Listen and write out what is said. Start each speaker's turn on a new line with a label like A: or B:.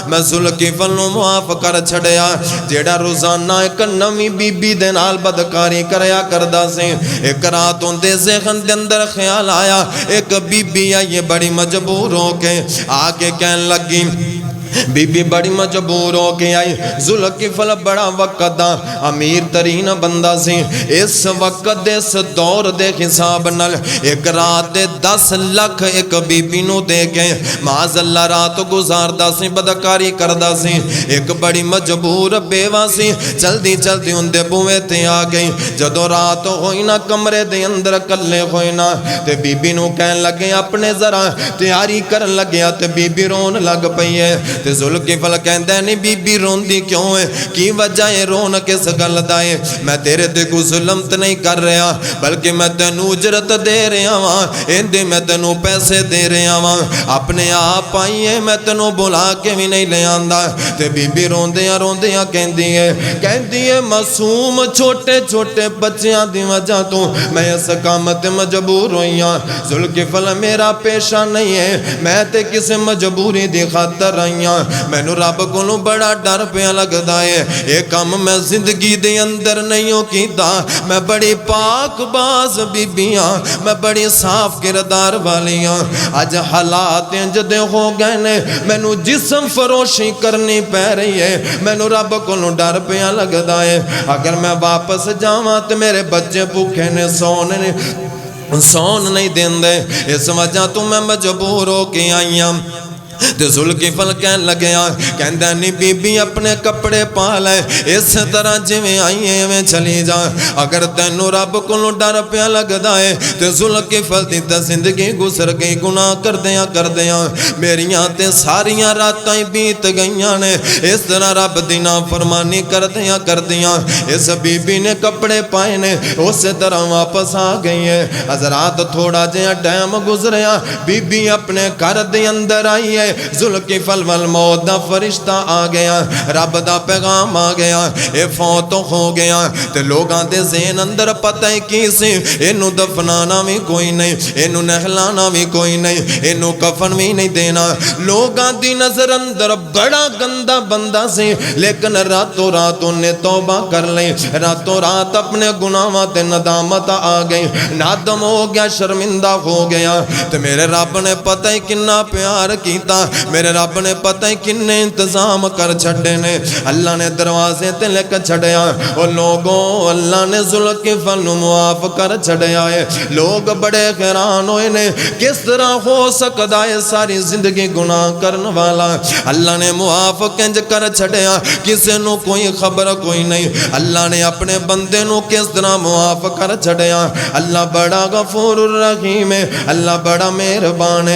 A: میں ذوالکفل نو معاف کر چھڑیا جیڑا روزانہ ایک نویں بی بی دے نال بدکاری کریا کردا سی ایک رات اندے ذہن دے اندر خیال آیا ایک بی بی آئی بڑی مجبور ہو کے آگے کہن لگی بی بی بڑی مجبور ہو کے آئی ذوالکفل بڑا وقت دا امیر ترین بندہ سی اس وقت دے اس دور دے حساب نال ایک رات دے 10 لاکھ ایک بی بی نو دے کے معاذ اللہ رات گزاردا سی بدکاری کردا سی ایک بڑی مجبور بیوہ سی جلدی جلدی ان دے بوئے تے آ گئی جدو رات ہوئی نا کمرے دے اندر کلے ہوئی نا تے بی بی نو کہن لگے اپنے ذرا تیاری کرن لگیا تے بی بی رون لگ پئی ہے تے ذوالکفل کہندے نہیں بی بی رون دی کیوں ہے کی وجہ ہے رون کس گل دا ہے میں تیرے تے کو ظلم تے نہیں کر رہا بلکہ میں تینوں اجرت دے رہا ہاں ایندے میں تینوں پیسے دے رہا ہاں اپنے آپ آئی ہے میں تینوں بلا کے بھی نہیں لے آندا تے بی بی روندیاں کہندی ہے معصوم چھوٹے چھوٹے بچیاں دی وجہ تو میں اس کام تے مجبور ہوئی ہاں ذوالکفل میرا پیشہ نہیں ہے میں تے کسی مجبوری دی خاطر رہی ہاں مینوں رب کولوں بڑا ڈر پیا لگدا ہے اے کام میں زندگی دے اندر نہیں ہو کیتا میں بڑی پاک باز بی بیاں میں بڑی صاف کردار والیاں اج حالات انج دے ہو گئے نے مینوں جسم فروشی کرنی پہ رہی ہے مینوں رب کولوں ڈر پیا لگدا ہے اگر میں واپس جاواں تے میرے بچے بھوکے نے سون نہیں دیندے اس وجہ تو میں مجبور ہو کے آئی ہوں تے ذوالکفل کہن لگیا کہندہ نہیں بی بی اپنے کپڑے پا لے اس طرح جویں آئی ہیں میں چلی جا اگر تینوں رب کو ڈر پیا لگدا ہے تے ذوالکفل دی تے زندگی گزر گئی گناہ کردیاں میریاں تے ساریاں راتاں بیت گئیاں نے اس طرح رب دی نافرمانی کردیاں اس بی بی نے کپڑے پائے نے اس طرح واپس آ گئی ہے حضرات تھوڑا جہا ٹائم گزریا بی بی اپنے گھر دے اندر آئی ہے ذوالکفل والموت دا فرشتہ آ گیا رب دا پیغام آ گیا اے فوت ہو گیا تے لوگاں دے ذہن اندر پتہ ہی کی سی اینو دفنانا بھی کوئی نہیں اینو نہلانا بھی کوئی نہیں اینو کفن بھی نہیں دینا لوگاں دی نظر اندر بڑا گندا بندہ سی لیکن راتوں رات انہیں توبہ کر لیں راتوں رات اپنے گناہاں تے ندامت آ گئی نادم ہو گیا شرمندہ ہو گیا تے میرے رب نے پتہ ہی کنا پیار کیتا میرے رب نے پتہ ہی کنے انتظام کر چھڑے نے اللہ نے دروازے تے لے کر چھڑیا اور لوگوں اللہ نے ذوالکفل نو معاف کر چھڑیا ہے لوگ بڑے حیران ہوئے نے کس طرح ہو سکتا ہے ساری زندگی گناہ کرن والا اللہ نے معاف کنج کر چھڑیا کسے نو کوئی خبر کوئی نہیں اللہ نے اپنے بندے نو کس طرح معاف کر چھڑیا اللہ بڑا غفور الرحیم ہے اللہ بڑا مہربان ہے